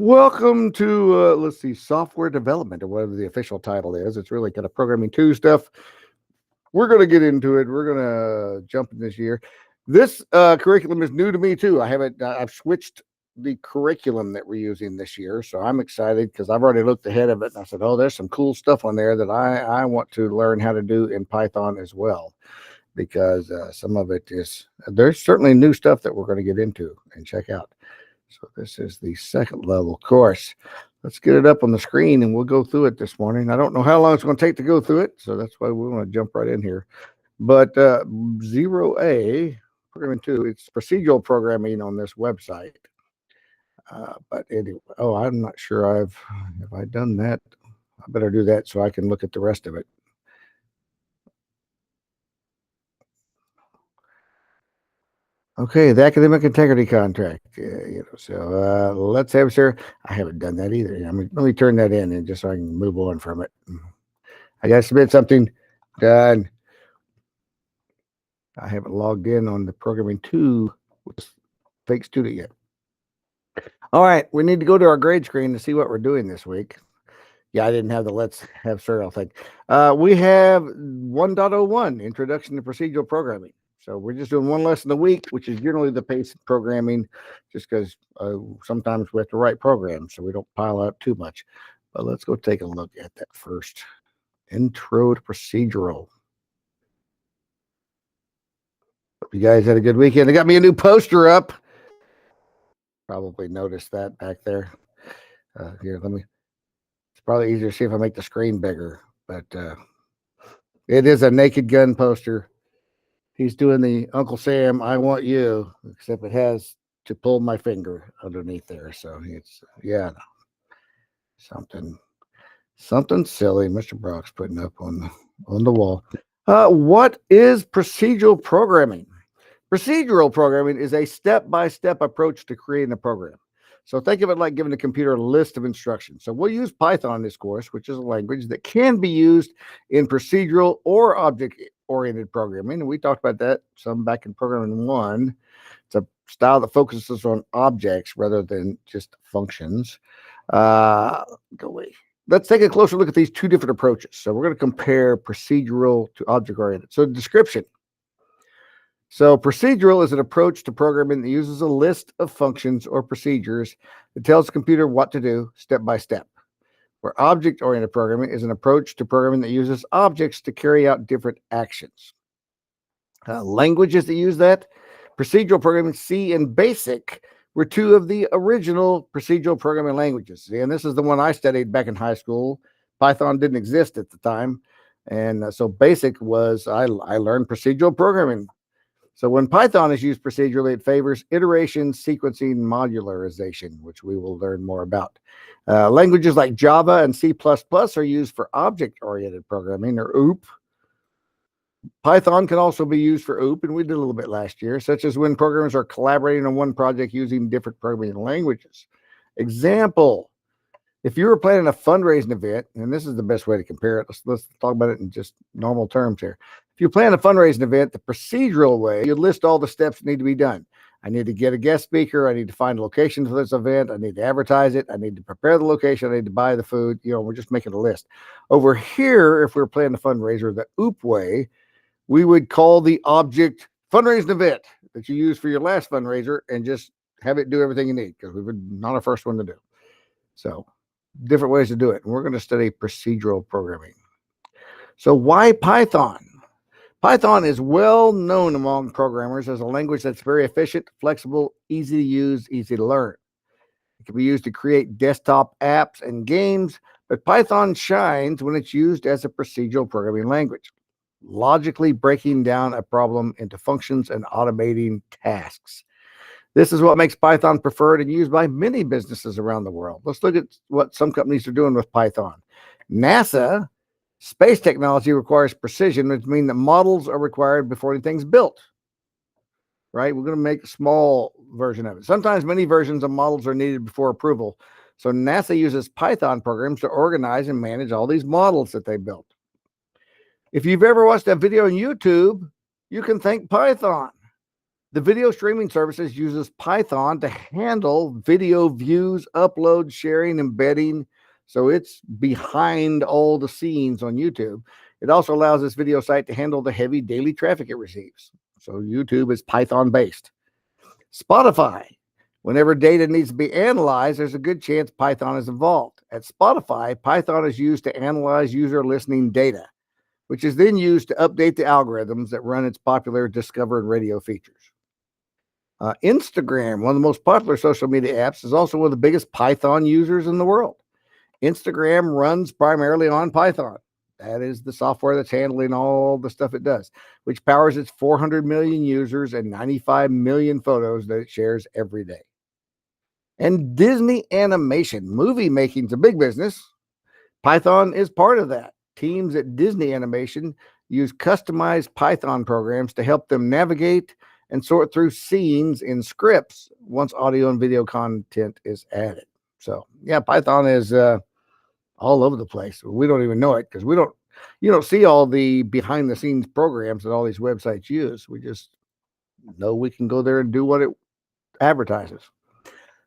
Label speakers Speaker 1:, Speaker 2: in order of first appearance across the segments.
Speaker 1: Welcome to, let's see, software development, or whatever the official title is. It's really kind of programming 2 stuff. We're going to get into it. We're going to jump in this year. This curriculum is new to me too. I've switched the curriculum that we're using this year. So I'm excited because I've already looked ahead of it and I said, oh, there's some cool stuff on there that I want to learn how to do in Python as well. Because some of it there's certainly new stuff that we're going to get into and check out. So this is the second level course. Let's get it up on the screen and we'll go through it this morning. I don't know how long it's going to take to go through it, so that's why we want to jump right in here. But 0A, programming 2, it's procedural programming on this website. But anyway, I'm not sure have I done that? I better do that so I can look at the rest of it. Okay, the academic integrity contract. So let's have sir. I haven't done that either. Let me turn that in and just so I can move on from it. I got to submit something. Done. I haven't logged in on the programming 2 with fake student yet. All right, we need to go to our grade screen to see what we're doing this week. Yeah, I didn't have the let's have sir. I'll think. We have 1.01 Introduction to Procedural Programming. So we're just doing one lesson a week, which is generally the pace of programming, just because sometimes we have to write programs, so we don't pile up too much. But let's go take a look at that first. Intro to Procedural. Hope you guys had a good weekend. They got me a new poster up. Probably noticed that back there. Here, it's probably easier to see if I make the screen bigger, but it is a Naked Gun poster. He's doing the Uncle Sam, I Want You, except it has to pull my finger underneath there. So it's, something silly Mr. Brock's putting up on the wall. What is procedural programming? Procedural programming is a step-by-step approach to creating a program. So think of it like giving the computer a list of instructions. So we'll use Python in this course, which is a language that can be used in procedural or object-oriented programming. And we talked about that some back in programming 1. It's a style that focuses on objects rather than just functions. Go away. Let's take a closer look at these two different approaches. So we're going to compare procedural to object-oriented. So description. So procedural is an approach to programming that uses a list of functions or procedures that tells the computer what to do step by step. Where object-oriented programming is an approach to programming that uses objects to carry out different actions. Languages that use that, procedural programming, C and BASIC were two of the original procedural programming languages. And this is the one I studied back in high school. Python didn't exist at the time. And so BASIC was, I learned procedural programming. So when Python is used procedurally, it favors iteration, sequencing, modularization, which we will learn more about. Languages like Java and C++ are used for object-oriented programming, or OOP. Python can also be used for OOP, and we did a little bit last year, such as when programmers are collaborating on one project using different programming languages. Example, if you were planning a fundraising event, and this is the best way to compare it, let's talk about it in just normal terms here. If you plan a fundraising event, the procedural way, you list all the steps that need to be done. I need to get a guest speaker. I need to find a location for this event. I need to advertise it. I need to prepare the location. I need to buy the food. We're just making a list. Over here, if we're planning a fundraiser, the OOP way, we would call the object fundraising event that you use for your last fundraiser and just have it do everything you need, because we were not our first one to do. So different ways to do it. And we're going to study procedural programming. So why Python? Python is well known among programmers as a language that's very efficient, flexible, easy to use, easy to learn. It can be used to create desktop apps and games, but Python shines when it's used as a procedural programming language, logically breaking down a problem into functions and automating tasks. This is what makes Python preferred and used by many businesses around the world. Let's look at what some companies are doing with Python. NASA, space technology requires precision, which means that models are required before anything's built. Right? We're going to make a small version of it. Sometimes many versions of models are needed before approval. So NASA uses Python programs to organize and manage all these models that they built. If you've ever watched a video on YouTube, you can thank Python. The video streaming services uses Python to handle video views, upload, sharing, embedding. So it's behind all the scenes on YouTube. It also allows this video site to handle the heavy daily traffic it receives. So YouTube is Python based. Spotify. Whenever data needs to be analyzed, there's a good chance Python is involved. At Spotify, Python is used to analyze user listening data, which is then used to update the algorithms that run its popular discovered radio features. Instagram, one of the most popular social media apps, is also one of the biggest Python users in the world. Instagram runs primarily on Python. That is the software that's handling all the stuff it does, which powers its 400 million users and 95 million photos that it shares every day. And Disney Animation, movie making is a big business. Python is part of that. Teams at Disney Animation use customized Python programs to help them navigate and sort through scenes in scripts once audio and video content is added. So yeah, Python is all over the place. We don't even know it because you don't see all the behind the scenes programs that all these websites use. We just know we can go there and do what it advertises.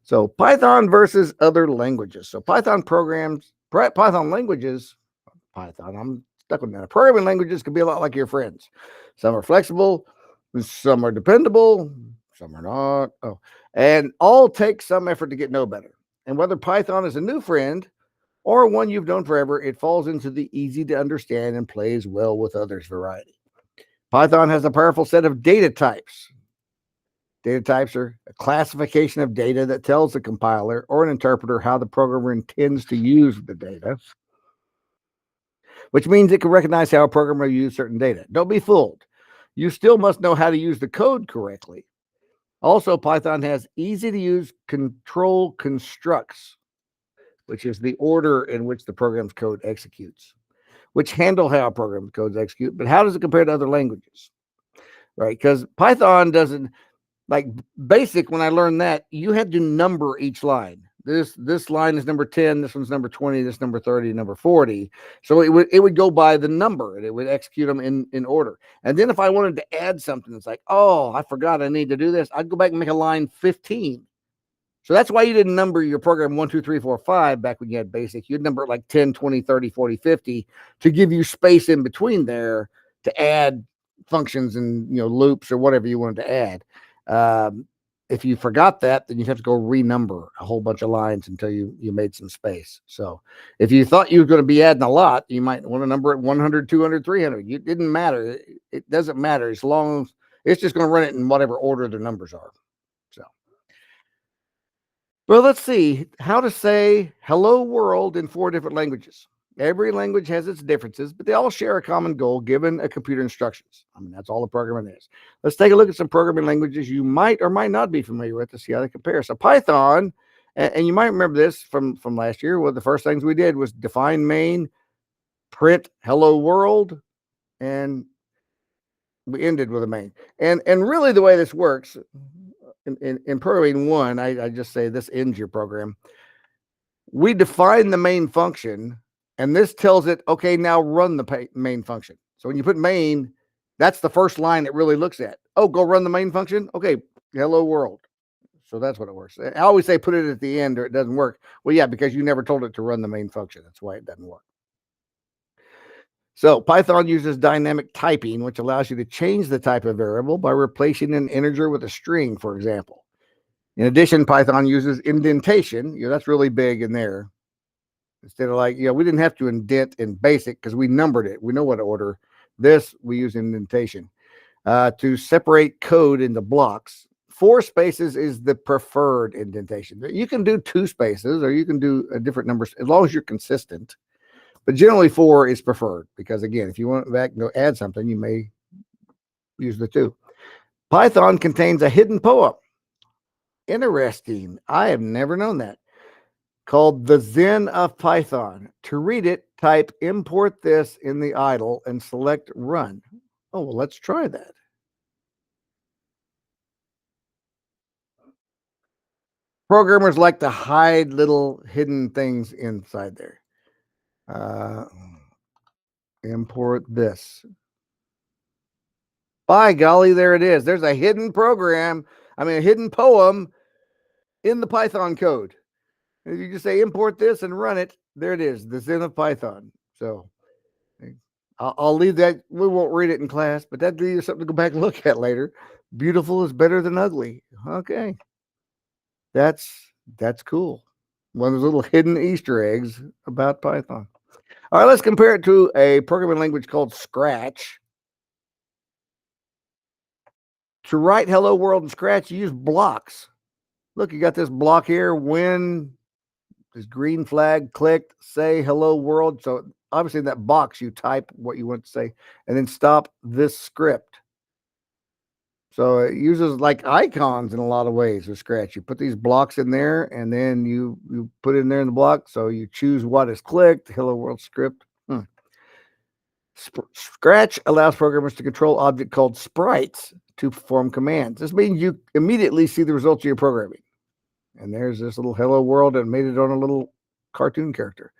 Speaker 1: So Python versus other languages. So Python languages, I'm stuck with that. Programming languages can be a lot like your friends. Some are flexible, some are dependable, some are not. And all take some effort to get know better. And whether Python is a new friend or one you've known forever, it falls into the easy to understand and plays well with others variety. Python has a powerful set of data types. Data types are a classification of data that tells the compiler or an interpreter how the programmer intends to use the data, which means it can recognize how a programmer uses certain data. Don't be fooled. You still must know how to use the code correctly. Also, Python has easy-to-use control constructs, which is the order in which the program's code executes, which handle how a program's code execute. But how does it compare to other languages? Right? Because Python doesn't, like BASIC, when I learned that, you had to number each line. This line is number 10, this one's number 20, this number 30, number 40. So it would go by the number and it would execute them in order. And then if I wanted to add something, it's like, oh, I forgot I need to do this. I'd go back and make a line 15. So that's why you didn't number your program 1, 2, 3, 4, 5 back when you had BASIC. You'd number it like 10, 20, 30, 40, 50 to give you space in between there to add functions and loops or whatever you wanted to add. If you forgot that, then you'd have to go renumber a whole bunch of lines until you made some space. So if you thought you were going to be adding a lot, you might want to number it 100, 200, 300. It didn't matter. It doesn't matter as long as it's just going to run it in whatever order the numbers are. So, well, let's see how to say hello world in 4 different languages. Every language has its differences, but they all share a common goal given a computer instructions. I mean, that's all the programming is. Let's take a look at some programming languages you might or might not be familiar with to see how they compare. So Python, and you might remember this from last year. One of the first things we did was define main, print hello world, and we ended with a main. And really the way this works, in programming 1, I just say this ends your program. We define the main function, and this tells it, okay, now run the main function. So when you put main, that's the first line it really looks at. Oh, go run the main function? Okay, hello world. So that's what it works. I always say put it at the end or it doesn't work. Well, yeah, because you never told it to run the main function. That's why it doesn't work. So Python uses dynamic typing, which allows you to change the type of variable by replacing an integer with a string, for example. In addition, Python uses indentation. That's really big in there. Instead of like, we didn't have to indent in BASIC because we numbered it. We know what order. This, we use indentation to separate code into blocks. 4 spaces is the preferred indentation. You can do 2 spaces or you can do a different numbers as long as you're consistent. But generally 4 is preferred because, again, if you want back to go add something, you may use the 2. Python contains a hidden poem. Interesting. I have never known that. Called the Zen of Python. To read it, type import this in the idle and select run. Oh, well, let's try that. Programmers like to hide little hidden things inside there. Import this. By golly, there it is. There's a hidden program, a hidden poem in the Python code. If you just say import this and run it, there it is, the Zen of Python. So I'll leave that. We won't read it in class, but that'd give you something to go back and look at later. Beautiful is better than ugly. Okay. That's cool. One of those little hidden Easter eggs about Python. All right, let's compare it to a programming language called Scratch. To write hello world in Scratch, you use blocks. Look, you got this block here. When this green flag clicked, say hello world. So obviously in that box, you type what you want to say and then stop this script. So it uses like icons in a lot of ways with Scratch. You put these blocks in there and then you put it in there in the block. So you choose what is clicked, hello world script. Scratch allows programmers to control objects called sprites to perform commands. This means you immediately see the results of your programming. And there's this little hello world and made it on a little cartoon character.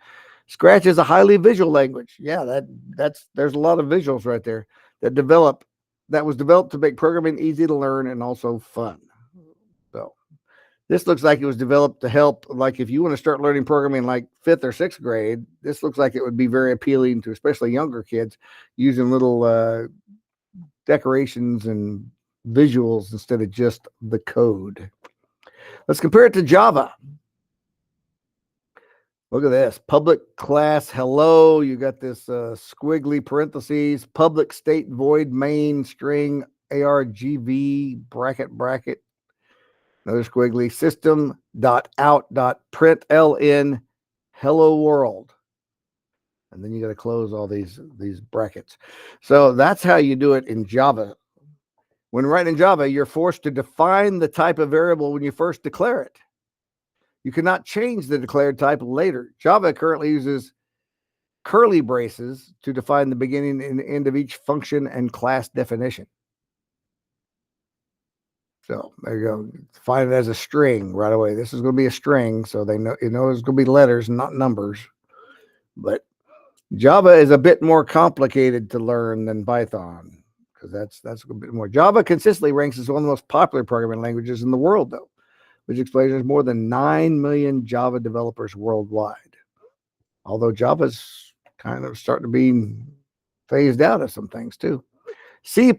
Speaker 1: Scratch is a highly visual language. Yeah, there's a lot of visuals right there that was developed to make programming easy to learn and also fun. So this looks like it was developed to help, like if you want to start learning programming like 5th or 6th grade, this looks like it would be very appealing to especially younger kids using little decorations and visuals instead of just the code. Let's compare it to Java. Look at this. Public class hello. You got this squiggly parentheses, public state void main string argv bracket. Another squiggly system.out.println hello world. And then you got to close all these brackets. So that's how you do it in Java. When writing in Java, you're forced to define the type of variable when you first declare it. You cannot change the declared type later. Java currently uses curly braces to define the beginning and end of each function and class definition. So there you go. Define it as a string right away. This is going to be a string, so they know it's going to be letters, not numbers. But Java is a bit more complicated to learn than Python because that's a bit more. Java consistently ranks as one of the most popular programming languages in the world, though, which explains there's more than 9 million Java developers worldwide. Although Java's kind of starting to be phased out of some things too. C++,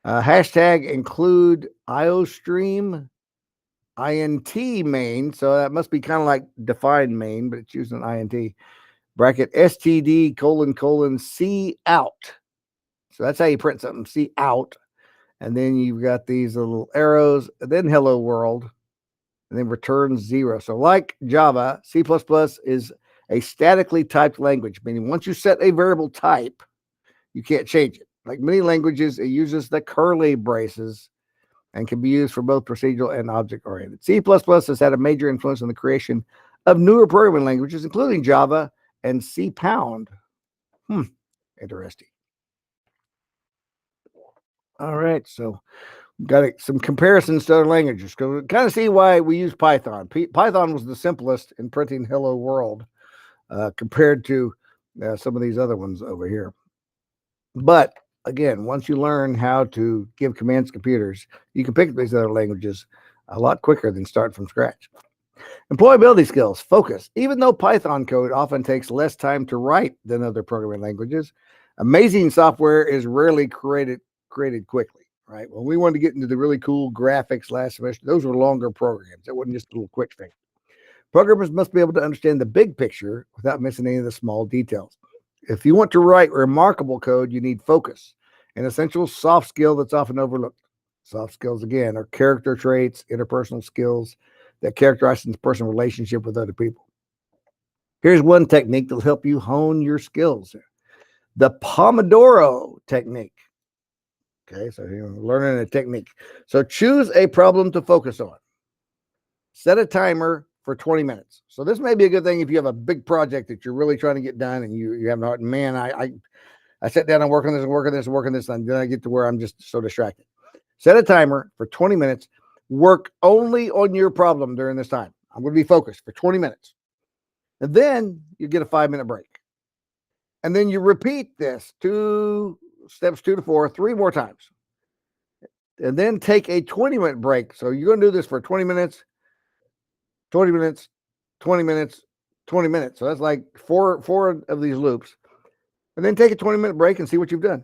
Speaker 1: hashtag include IOStream int main. So that must be kind of like define main, but it's using int. Bracket std : c out. So that's how you print something, c out. And then you've got these little arrows, and then hello world, and then return 0. So like Java, C++ is a statically typed language, meaning once you set a variable type, you can't change it. Like many languages, it uses the curly braces and can be used for both procedural and object-oriented. C++ has had a major influence on the creation of newer programming languages, including Java and C#. Interesting. All right, so got some comparisons to other languages. So kind of see why we use Python. Python was the simplest in printing hello world compared to some of these other ones over here. But again, once you learn how to give commands to computers, you can pick up these other languages a lot quicker than start from scratch. Employability skills, focus. Even though Python code often takes less time to write than other programming languages, amazing software is rarely created quickly, right? When we wanted to get into the really cool graphics last semester, those were longer programs. It wasn't just a little quick thing. Programmers must be able to understand the big picture without missing any of the small details. If you want to write remarkable code, you need focus, an essential soft skill that's often overlooked. Soft skills, again, are character traits, interpersonal skills that characterize a person's relationship with other people. Here's one technique that'll help you hone your skills. The Pomodoro technique. Okay, so you're learning a technique. So choose a problem to focus on. Set a timer for 20 minutes. So this may be a good thing if you have a big project that you're really trying to get done and you have heart. Man, I sat down and work on this and work on this and work on this, and then I get to where I'm just so distracted. Set a timer for 20 minutes. Work only on your problem during this time. I'm going to be focused for 20 minutes. And then you get a 5-minute break. And then you repeat this 2 steps 2 to 4, 3 more times. And then take a 20-minute break. So you're going to do this for 20 minutes, 20 minutes, 20 minutes, 20 minutes. So that's like four of these loops. And then take a 20-minute break and see what you've done.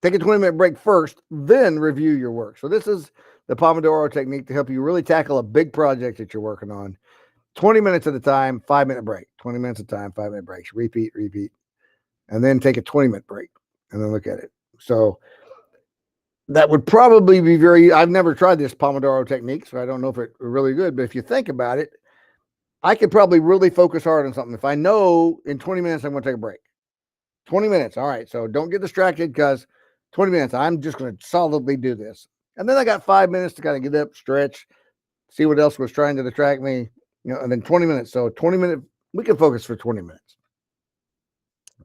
Speaker 1: Take a 20-minute break first, then review your work. So this is the Pomodoro technique to help you really tackle a big project that you're working on. 20 minutes at a time, 5-minute break. 20 minutes at a time, 5-minute breaks. Repeat. And then take a 20-minute break and then look at it. So that would probably be I've never tried this Pomodoro technique, so I don't know if it's really good. But if you think about it, I could probably really focus hard on something. If I know in 20 minutes I'm going to take a break. 20 minutes. All right. So don't get distracted because 20 minutes, I'm just going to solidly do this. And then I got 5 minutes to kind of get up, stretch, see what else was trying to distract me, and then 20 minutes. So 20 minutes, we can focus for 20 minutes.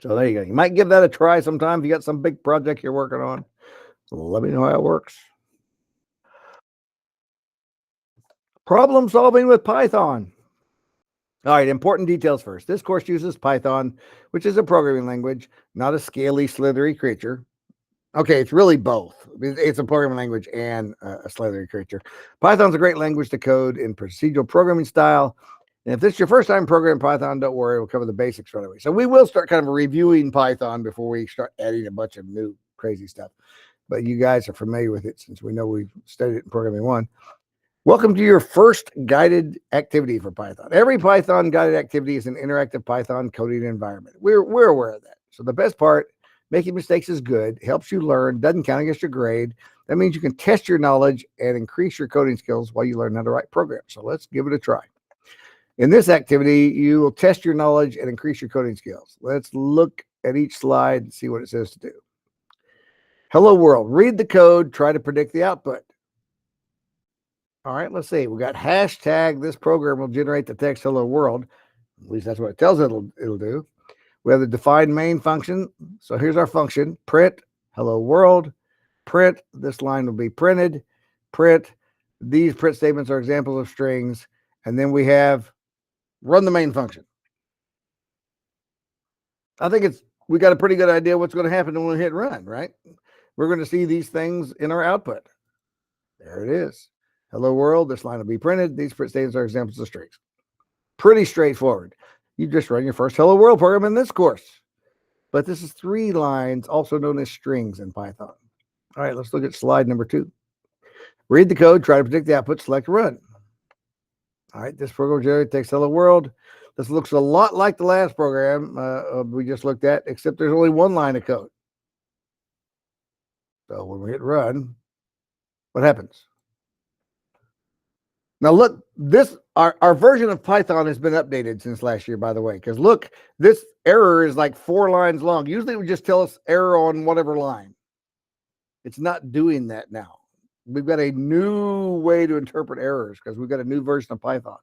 Speaker 1: So there you go. You might give that a try sometime if you got some big project you're working on. So let me know how it works. Problem solving with Python. All right, important details first. This course uses Python, which is a programming language, not a scaly, slithery creature. Okay, it's really both. It's a programming language and a slithery creature. Python's a great language to code in procedural programming style. And if this is your first time programming Python, don't worry, we'll cover the basics right away. So we will start kind of reviewing Python before we start adding a bunch of new crazy stuff. But you guys are familiar with it since we know we've studied it in Programming 1. Welcome to your first guided activity for Python. Every Python guided activity is an interactive Python coding environment. We're aware of that. So the best part, making mistakes is good, helps you learn, doesn't count against your grade. That means you can test your knowledge and increase your coding skills while you learn how to write programs. So let's give it a try. In this activity, you will test your knowledge and increase your coding skills. Let's look at each slide and see what it says to do. Hello world, read the code, try to predict the output. All right, let's see. We got hashtag, this program will generate the text hello world. At least that's what it tells it it'll do. We have the define main function. So here's our function, print hello world, print, this line will be printed, print, these print statements are examples of strings, and then we have run the main function. I think we got a pretty good idea what's going to happen when we hit run, right? We're going to see these things in our output. There it is. Hello world, this line will be printed. These print statements are examples of strings. Pretty straightforward. You just run your first hello world program in this course. But this is 3 lines, also known as strings in Python. All right, let's look at slide number 2. Read the code, try to predict the output, select run. All right, this program generates text hello world. This looks a lot like the last program we just looked at, except there's only 1 line of code. So when we hit run, what happens? Now look, our version of Python has been updated since last year, by the way, because look, this error is like 4 lines long. Usually it would just tell us error on whatever line. It's not doing that now. We've got a new way to interpret errors because we've got a new version of Python.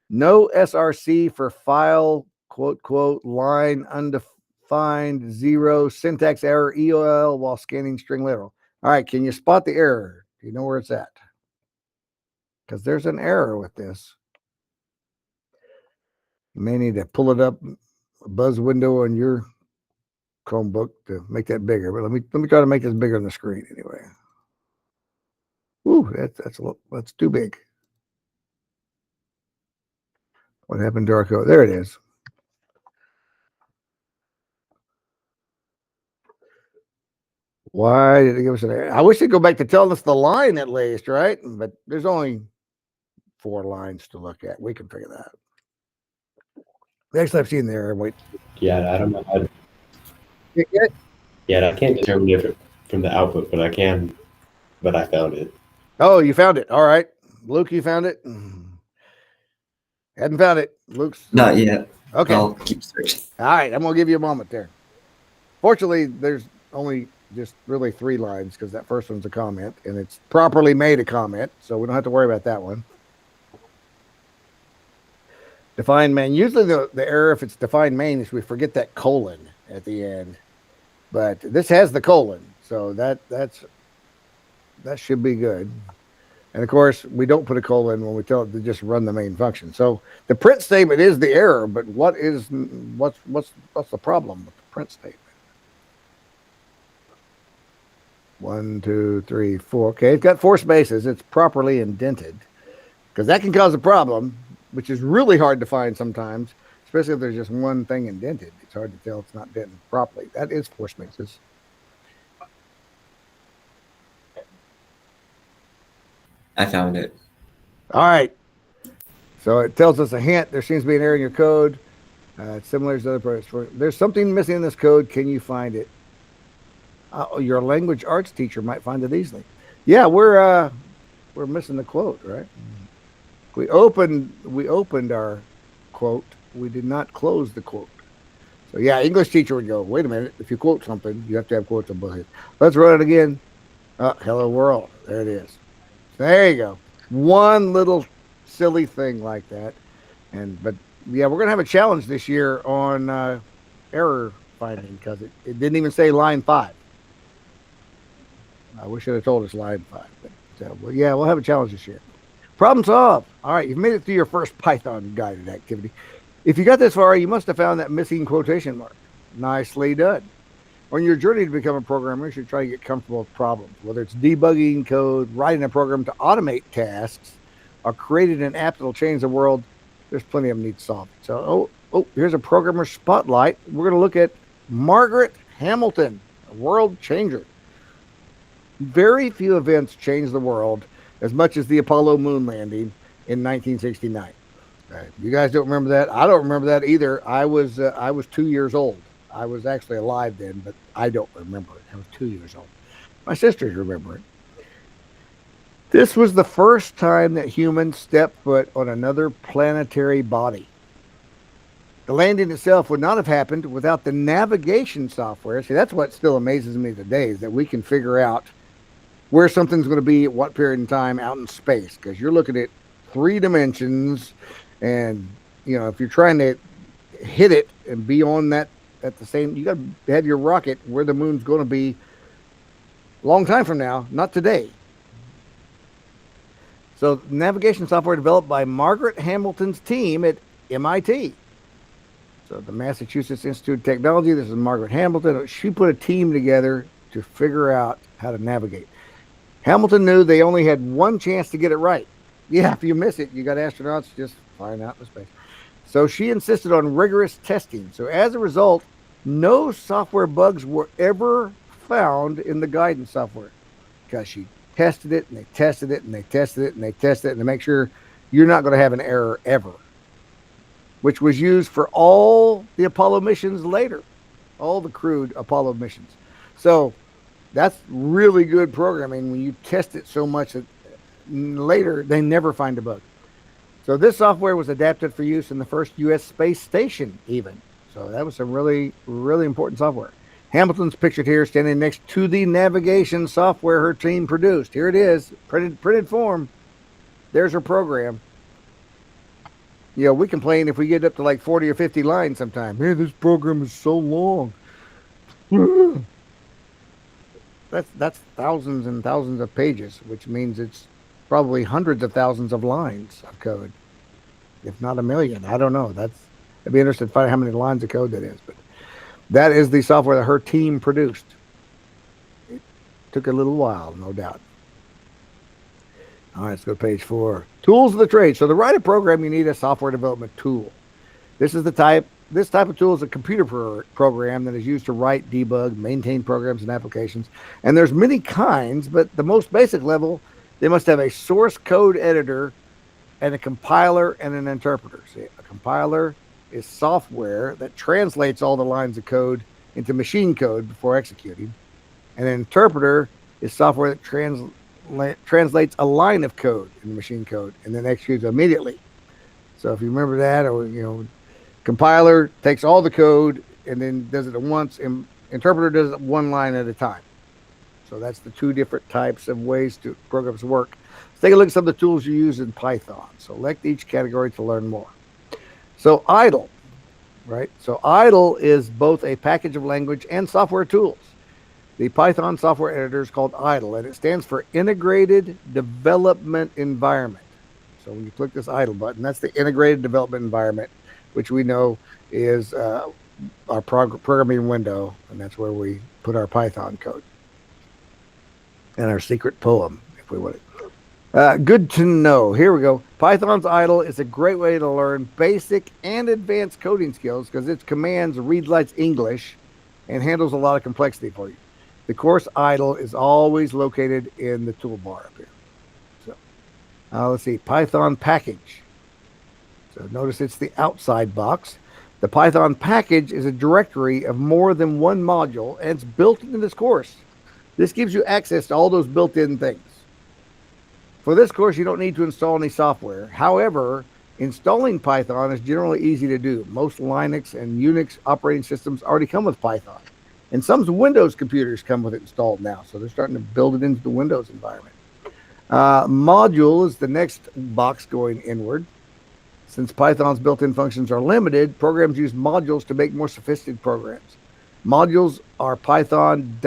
Speaker 1: No SRC for file, quote, quote, line undefined, 0, syntax error, EOL while scanning string literal. All right, can you spot the error? Do you know where it's at? Because there's an error with this. You may need to pull it up, buzz window on your Chromebook to make that bigger. But let me try to make this bigger on the screen anyway. Ooh, that's too big. What happened to our code? There it is. Why did it give us an error? I wish they'd go back to telling us the line at least, right? But there's only 4 lines to look at. We can figure that out. Next I've seen the error. Wait.
Speaker 2: Yeah, I don't know how to.
Speaker 1: Yeah.
Speaker 2: Yeah, I can't determine it from the output, but I can. But I found it.
Speaker 1: Oh, you found it. All right. Luke, you found it? Hadn't found it. Luke's
Speaker 3: not yet.
Speaker 1: Okay.
Speaker 3: I'll keep searching.
Speaker 1: All right. I'm going to give you a moment there. Fortunately, there's only just really 3 lines because that first one's a comment and it's properly made a comment. So we don't have to worry about that one. Define main. Usually the error, if it's define main, is we forget that colon at the end. But this has the colon. So that should be good. And of course, we don't put a colon when we tell it to just run the main function. So the print statement is the error, but what's the problem with the print statement? 1, 2, 3, 4. Okay, it's got 4 spaces. It's properly indented because that can cause a problem, which is really hard to find sometimes, especially if there's just one thing indented. It's hard to tell it's not indented properly. That is 4 spaces.
Speaker 3: I found it.
Speaker 1: All right. So it tells us a hint. There seems to be an error in your code. It's similar to other programs. There's something missing in this code. Can you find it? Your language arts teacher might find it easily. Yeah, we're missing the quote, right? We opened our quote. We did not close the quote. So yeah, English teacher would go, wait a minute. If you quote something, you have to have quotes on both sides. Let's run it again. Hello world. There it is. There you go. One little silly thing like that. But yeah, we're gonna have a challenge this year on error finding because it didn't even say line 5. I wish it had told us line 5. But well, yeah, we'll have a challenge this year. Problem solved. All right, you've made it through your first Python guided activity. If you got this far, you must have found that missing quotation mark. Nicely done. On your journey to become a programmer, you should try to get comfortable with problems, whether it's debugging code, writing a program to automate tasks, or creating an app that'll change the world. There's plenty of them need solving. So, here's a programmer spotlight. We're going to look at Margaret Hamilton, a world changer. Very few events changed the world as much as the Apollo moon landing in 1969. You guys don't remember that? I don't remember that either. I was 2 years old. I was actually alive then, but I don't remember it. I was 2 years old. My sisters remember it. This was the first time that humans stepped foot on another planetary body. The landing itself would not have happened without the navigation software. See, that's what still amazes me today, is that we can figure out where something's going to be at what period in time out in space, because you're looking at 3 dimensions, and if you're trying to hit it and be on that at the same, you got to have your rocket where the moon's going to be a long time from now, not today. So navigation software developed by Margaret Hamilton's team at MIT. So the Massachusetts Institute of Technology, this is Margaret Hamilton. She put a team together to figure out how to navigate. Hamilton knew they only had one chance to get it right. Yeah, if you miss it, you got astronauts just flying out in space. So she insisted on rigorous testing. So as a result, no software bugs were ever found in the guidance software because she tested it and they tested it and they tested it and they tested it to make sure you're not going to have an error ever, which was used for all the Apollo missions later, all the crewed Apollo missions. So that's really good programming when you test it so much that later they never find a bug. So this software was adapted for use in the first U.S. space station even. So that was some really, really important software. Hamilton's pictured here standing next to the navigation software her team produced. Here it is, printed form. There's her program. We complain if we get up to like 40 or 50 lines sometime. Man, this program is so long. That's thousands and thousands of pages, which means it's probably hundreds of thousands of lines of code, if not a million. I don't know. I'd be interested to find out how many lines of code that is. But that is the software that her team produced. It took a little while, no doubt. All right, let's go to page 4. Tools of the trade. So to write a program, you need a software development tool. This type of tool is a computer program that is used to write, debug, maintain programs and applications. And there's many kinds, but the most basic level, they must have a source code editor and a compiler and an interpreter. See, a compiler is software that translates all the lines of code into machine code before executing. And an interpreter is software that translates a line of code in machine code and then executes immediately. So if you remember that, or compiler takes all the code and then does it at once, and interpreter does it one line at a time. So that's the 2 different types of ways to programs work. Let's take a look at some of the tools you use in Python. Select each category to learn more. So idle, right? So idle is both a package of language and software tools. The Python software editor is called idle, and it stands for Integrated Development Environment. So when you click this idle button, that's the Integrated Development Environment, which we know is our programming window, and that's where we put our Python code. and our secret poem, if we want it. Good to know. Here we go. Python's idle is a great way to learn basic and advanced coding skills because its commands read like English and handles a lot of complexity for you. The course idle is always located in the toolbar up here. So let's see, Python package. So notice it's the outside box. The Python package is a directory of more than one module, and it's built into this course. This gives you access to all those built-in things. For this course, you don't need to install any software. However, installing Python is generally easy to do. Most Linux and Unix operating systems already come with Python. And some Windows computers come with it installed now. So they're starting to build it into the Windows environment. Module is the next box going inward. Since Python's built-in functions are limited, programs use modules to make more sophisticated programs. Modules are Python.py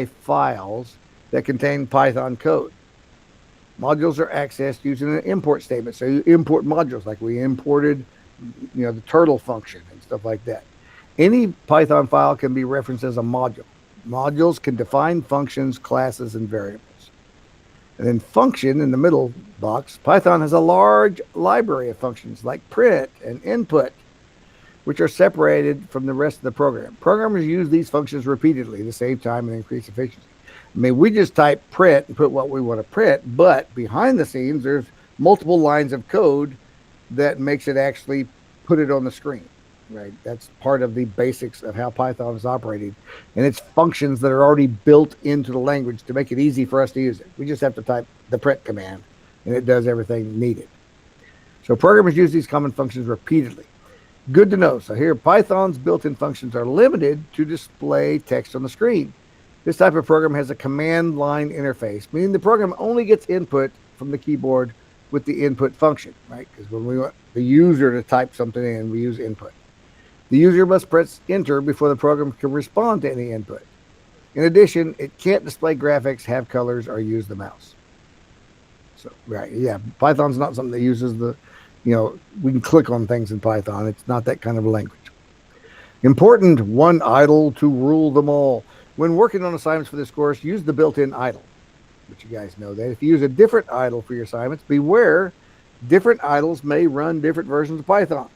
Speaker 1: files that contain Python code. Modules are accessed using an import statement. So you import modules like we imported, the turtle function and stuff like that. Any Python file can be referenced as a module. Modules can define functions, classes, and variables. And then function in the middle box, Python has a large library of functions like print and input, which are separated from the rest of the program. Programmers use these functions repeatedly to save time and increase efficiency. I mean, we just type print and put what we want to print, but behind the scenes, there's multiple lines of code that makes it actually put it on the screen, right? That's part of the basics of how Python is operating. And it's functions that are already built into the language to make it easy for us to use it. We just have to type the print command, and it does everything needed. So programmers use these common functions repeatedly. Good to know. So here, Python's built-in functions are limited to display text on the screen. This type of program has a command line interface, meaning the program only gets input from the keyboard with the input function, right? Because when we want the user to type something in, we use input. The user must press enter before the program can respond to any input. In addition, it can't display graphics, have colors, or use the mouse. So, right, yeah, Python's not something that uses we can click on things in Python. It's not that kind of a language. Important, one idle to rule them all. When working on assignments for this course, use the built-in idle, but you guys know that. If you use a different idle for your assignments, beware, different idles may run different versions of Python,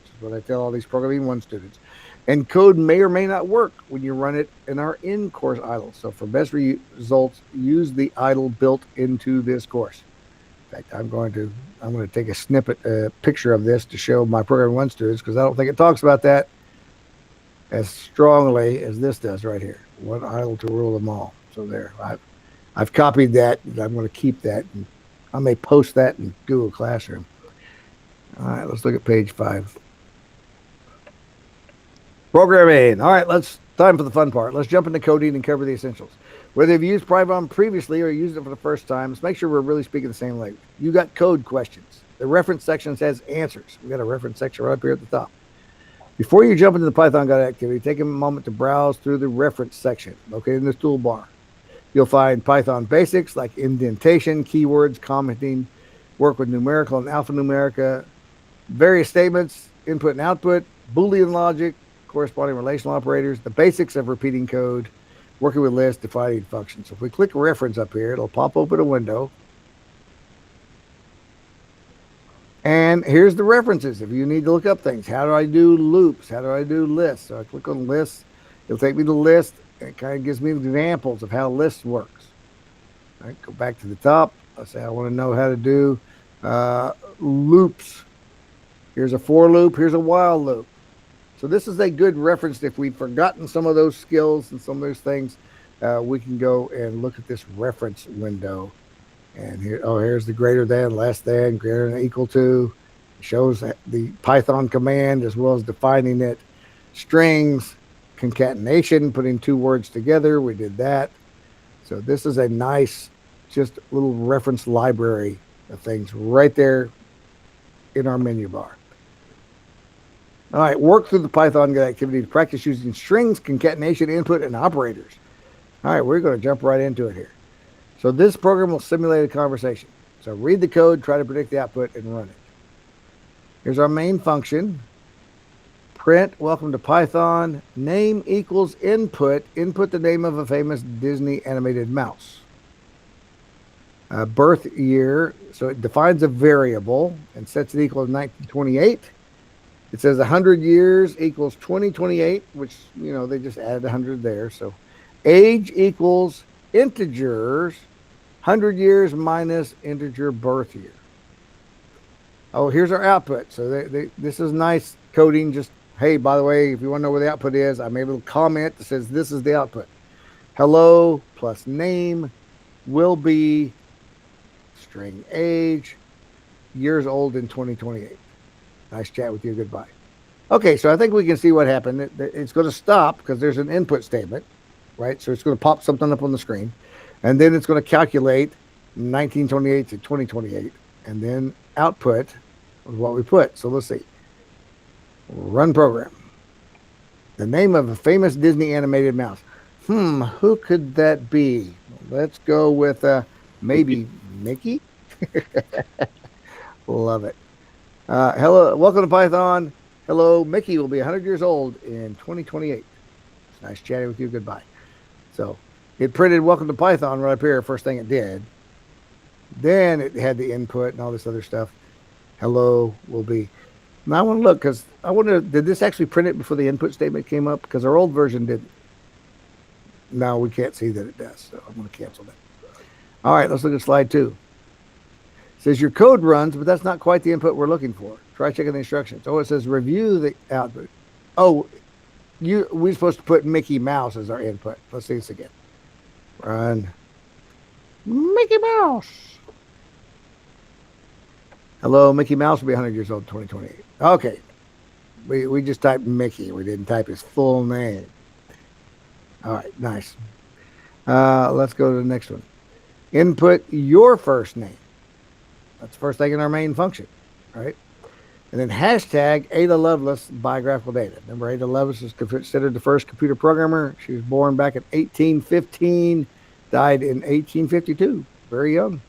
Speaker 1: which is what I tell all these Programming 1 students. And code may or may not work when you run it in our in-course idle. So for best results, use the idle built into this course. In fact, I'm going to take a picture of this to show my Programming 1 students because I don't think it talks about that as strongly as this does right here. One idle to rule them all. So there, I've copied that. And I'm going to keep that. And I may post that in Google Classroom. All right, let's look at page 5. Programming. All right, time for the fun part. Let's jump into coding and cover the essentials. Whether you've used Python previously or used it for the first time, let's make sure we're really speaking the same language. You got code questions. The reference section says answers. We got a reference section right up here at the top. Before you jump into the Python Guide activity, take a moment to browse through the reference section located in this toolbar. You'll find Python basics like indentation, keywords, commenting, work with numerical and alphanumeric, various statements, input and output, Boolean logic, corresponding relational operators, the basics of repeating code, working with lists, defining functions. So if we click reference up here, it'll pop open a window. And here's the references. If you need to look up things, how do I do loops? How do I do lists? So I click on lists. It'll take me to list. And it kind of gives me examples of how lists works. All right, go back to the top. Let's say I want to know how to do loops. Here's a for loop. Here's a while loop. So this is a good reference. If we've forgotten some of those skills and some of those things, we can go and look at this reference window. And here's the greater than, less than, greater than, equal to. It shows the Python command as well as defining it. Strings, concatenation, putting two words together. We did that. So this is a nice, just little reference library of things right there in our menu bar. All right, work through the Python Guide activity to practice using strings, concatenation, input, and operators. All right, we're going to jump right into it here. So this program will simulate a conversation. So read the code, try to predict the output, and run it. Here's our main function. Print, welcome to Python. Name equals input. Input the name of a famous Disney animated mouse. Birth year, so it defines a variable and sets it equal to 1928. It says 100 years equals 2028, which, they just added 100 there. So age equals integers, 100 years minus integer birth year. Oh, here's our output. So this is nice coding. Just, hey, by the way, if you want to know where the output is, I made a little comment that says this is the output. Hello plus name will be string age, years old in 2028. Nice chat with you. Goodbye. Okay, so I think we can see what happened. It's going to stop because there's an input statement, right? So it's going to pop something up on the screen, and then it's going to calculate 1928 to 2028, and then output is what we put. So let's see. Run program. The name of a famous Disney animated mouse. Who could that be? Let's go with maybe Mickey. Love it. Hello, welcome to Python. Hello, Mickey will be 100 years old in 2028. It's nice chatting with you. Goodbye. So it printed welcome to Python right up here. First thing it did. Then it had the input and all this other stuff. Hello will be. Now I want to look because I wonder, did this actually print it before the input statement came up? Because our old version didn't. Now we can't see that it does. So I'm going to cancel that. All right, let's look at slide 2. It says your code runs, but that's not quite the input we're looking for. Try checking the instructions. Oh, it says review the output. Oh, we're supposed to put Mickey Mouse as our input. Let's see this again. Run. Mickey Mouse. Hello, Mickey Mouse will be 100 years old in 2028. Okay. We just typed Mickey. We didn't type his full name. All right, nice. Let's go to the next one. Input your first name. That's the first thing in our main function, right? And then hashtag Ada Lovelace biographical data. Remember, Ada Lovelace is considered the first computer programmer. She was born back in 1815, died in 1852, very young.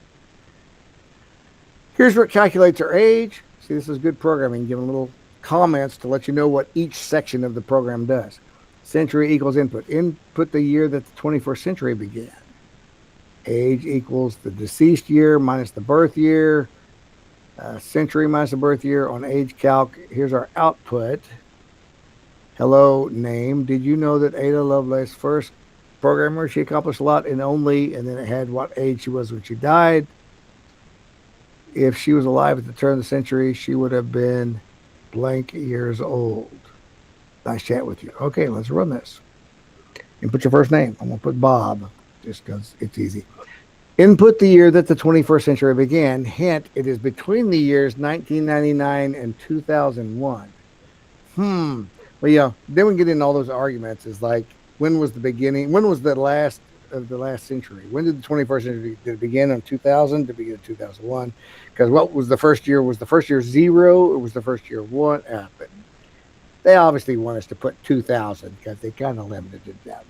Speaker 1: Here's where it calculates her age. See, this is good programming, giving little comments to let you know what each section of the program does. Century equals input. Input the year that the 21st century began. Age equals the deceased year minus the birth year. Century minus the birth year on age calc. Here's our output. Hello, name. Did you know that Ada Lovelace, first programmer, she accomplished a lot in only, and then it had what age she was when she died. If she was alive at the turn of the century, she would have been blank years old. Nice chat with you. Okay, let's run this. And put your first name. I'm going to put Bob, just because it's easy. Input the year that the 21st century began. Hint, it is between the years 1999 and 2001. Well, then we get into all those arguments. Is like, when was the beginning? When was the last of the last century? When did the 21st century, did it begin in 2000? Did it begin in 2001? Because what was the first year? Was the first year 0 or was the first year 1? But they obviously want us to put 2000 because they kind of limited it down.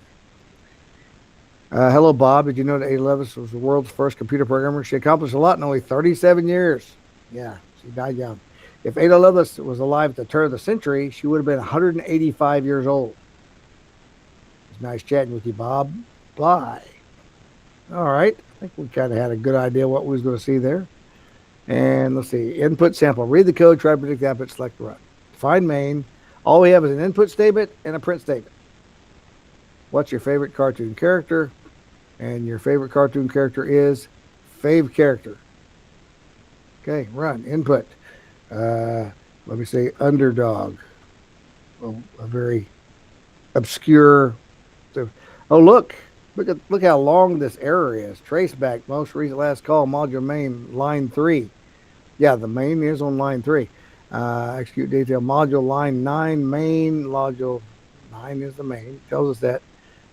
Speaker 1: Hello, Bob. Did you know that Ada Lovelace was the world's first computer programmer? She accomplished a lot in only 37 years. Yeah, she died young. If Ada Lovelace was alive at the turn of the century, she would have been 185 years old. It's nice chatting with you, Bob. Bye. All right. I think we kind of had a good idea what we was going to see there. And let's see. Input sample. Read the code. Try to predict the output. Select run. Define main. All we have is an input statement and a print statement. What's your favorite cartoon character? And your favorite cartoon character is fave character. Okay, run. Input. Let me say underdog. Well, a very obscure. Oh, look how long this error is. Traceback, most recent last call, module main, line 3. Yeah, the main is on line 3. Execute detail, module line 9, main, module 9 is the main. Tells us that.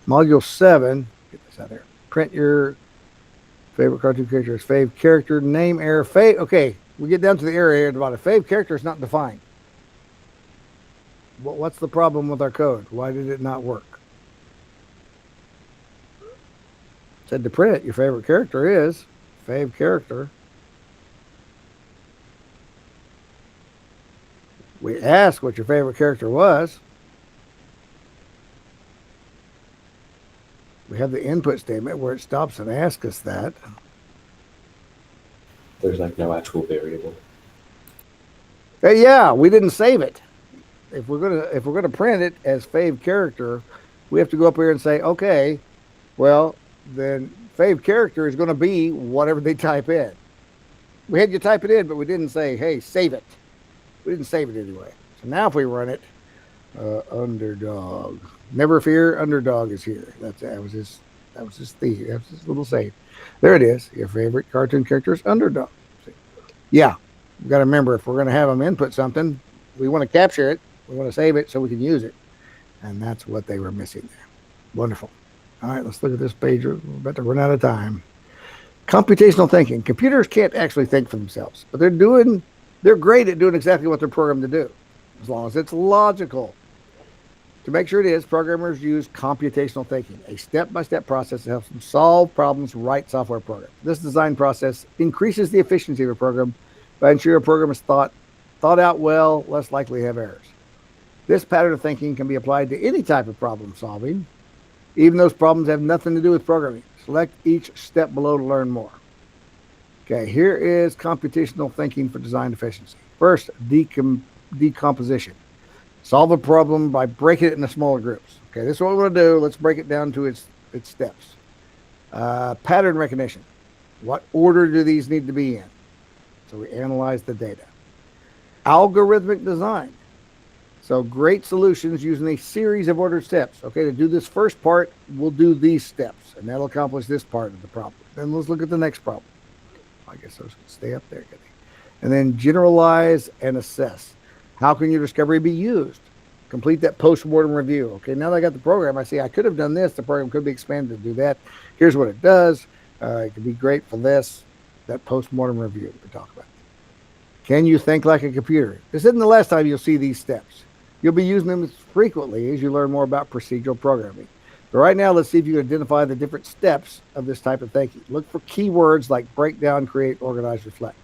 Speaker 1: Module 7, get this out there. Print your favorite cartoon character is fave character, name error, fave. Okay, we get down to the error here about a fave character is not defined. What's the problem with our code? Why did it not work? Said to print your favorite character is fave character. We asked what your favorite character was. We have the input statement where it stops and asks us that.
Speaker 2: There's like no actual variable.
Speaker 1: Yeah, we didn't save it. If we're gonna print it as fave character, we have to go up here and say, okay, well then fave character is going to be whatever they type in. We had you type it in, but we didn't say, hey, save it. We didn't save it anyway. So now if we run it, underdog. Never fear, underdog is here. That was his theme. That was his little save. There it is. Your favorite cartoon character is underdog. See? Yeah, you got to remember if we're going to have them input something, we want to capture it. We want to save it so we can use it, and that's what they were missing there. Wonderful. All right, let's look at this page. We're about to run out of time. Computational thinking. Computers can't actually think for themselves, but they're great at doing exactly what they're programmed to do, as long as it's logical. To make sure it is, programmers use computational thinking, a step-by-step process that helps them solve problems, write software programs. This design process increases the efficiency of a program by ensuring a program is thought out well, less likely to have errors. This pattern of thinking can be applied to any type of problem solving, even those problems have nothing to do with programming. Select each step below to learn more. Okay, here is computational thinking for design efficiency. First, decomposition. Solve a problem by breaking it into smaller groups. Okay, this is what we're going to do. Let's break it down to its steps. Pattern recognition. What order do these need to be in? So we analyze the data. Algorithmic design. So great solutions using a series of ordered steps. Okay, to do this first part, we'll do these steps, and that'll accomplish this part of the problem. Then let's look at the next problem. I guess those can stay up there. And then generalize and assess. How can your discovery be used? Complete that post-mortem review. Okay, now that I got the program, I see I could have done this. The program could be expanded to do that. Here's what it does. It could be great for this. That post-mortem review we talk about. Can you think like a computer? This isn't the last time you'll see these steps. You'll be using them frequently as you learn more about procedural programming. But right now, let's see if you can identify the different steps of this type of thinking. Look for keywords like breakdown, create, organize, reflect.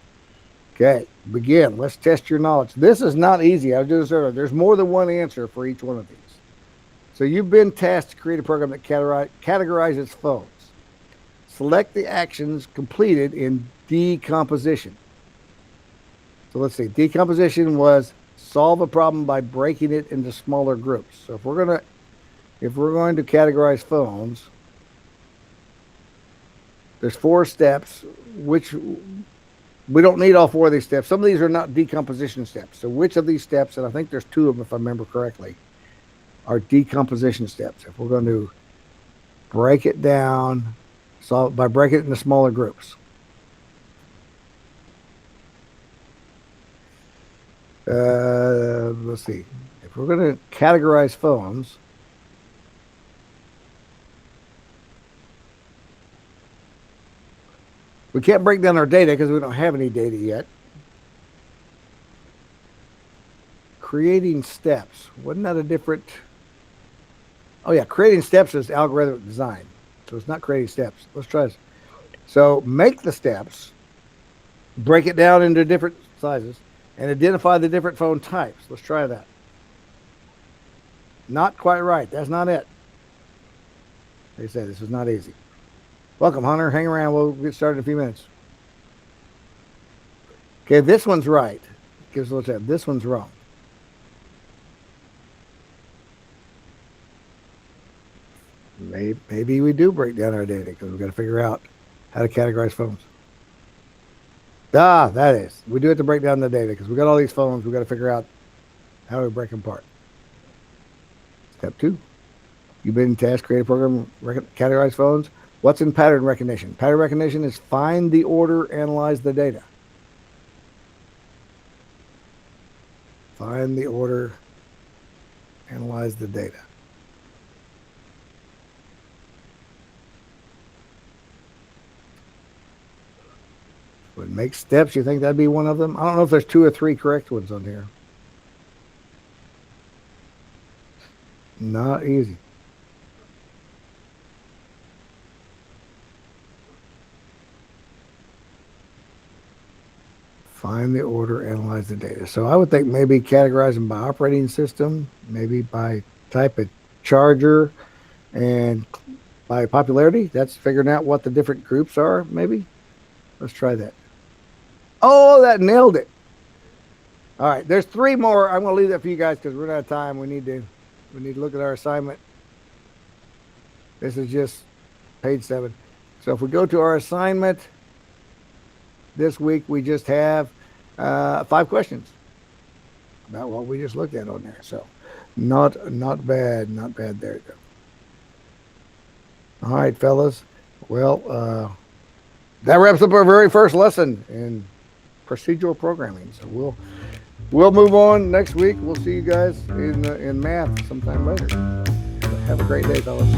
Speaker 1: Okay, begin. Let's test your knowledge. This is not easy. I was doing this earlier. There's more than one answer for each one of these. So you've been tasked to create a program that categorizes phones. Select the actions completed in decomposition. So let's see. Decomposition was solve a problem by breaking it into smaller groups. So if we're going to categorize phones, there's 4 steps, which we don't need all 4 of these steps. Some of these are not decomposition steps. So which of these steps, and I think there's 2 of them if I remember correctly, are decomposition steps. If we're going to break it down, solve by breaking it into smaller groups. Let's see. If we're going to categorize phones, we can't break down our data because we don't have any data yet. Creating steps. Wasn't that a different? Oh yeah, creating steps is algorithmic design. So it's not creating steps. Let's try this. So make the steps, break it down into different sizes, and identify the different phone types. Let's try that. Not quite right. That's not it. They said this was not easy. Welcome, Hunter. Hang around. We'll get started in a few minutes. Okay, this one's right. Give us a little tap. This one's wrong. Maybe we do break down our data because we've got to figure out how to categorize phones. That is. We do have to break down the data because we got all these phones. We've got to figure out how we break them apart. Step 2. You've been tasked to create a program, categorize phones. What's in pattern recognition? Pattern recognition is find the order, analyze the data. Find the order, analyze the data. Would make steps. You think that'd be one of them? I don't know if there's 2 or 3 correct ones on here. Not easy. Find the order, analyze the data. So I would think maybe categorize them by operating system, maybe by type of charger, and by popularity. That's figuring out what the different groups are, maybe. Let's try that. Oh, that nailed it. All right, there's 3 more. I'm going to leave that for you guys because we're out of time. We need to look at our assignment. This is just page 7. So if we go to our assignment this week, we just have 5 questions about what we just looked at on there. So not bad there. All right, fellas. Well, that wraps up our very first lesson in procedural programming. So we'll move on next week. We'll see you guys in math sometime later. Have a great day, fellas.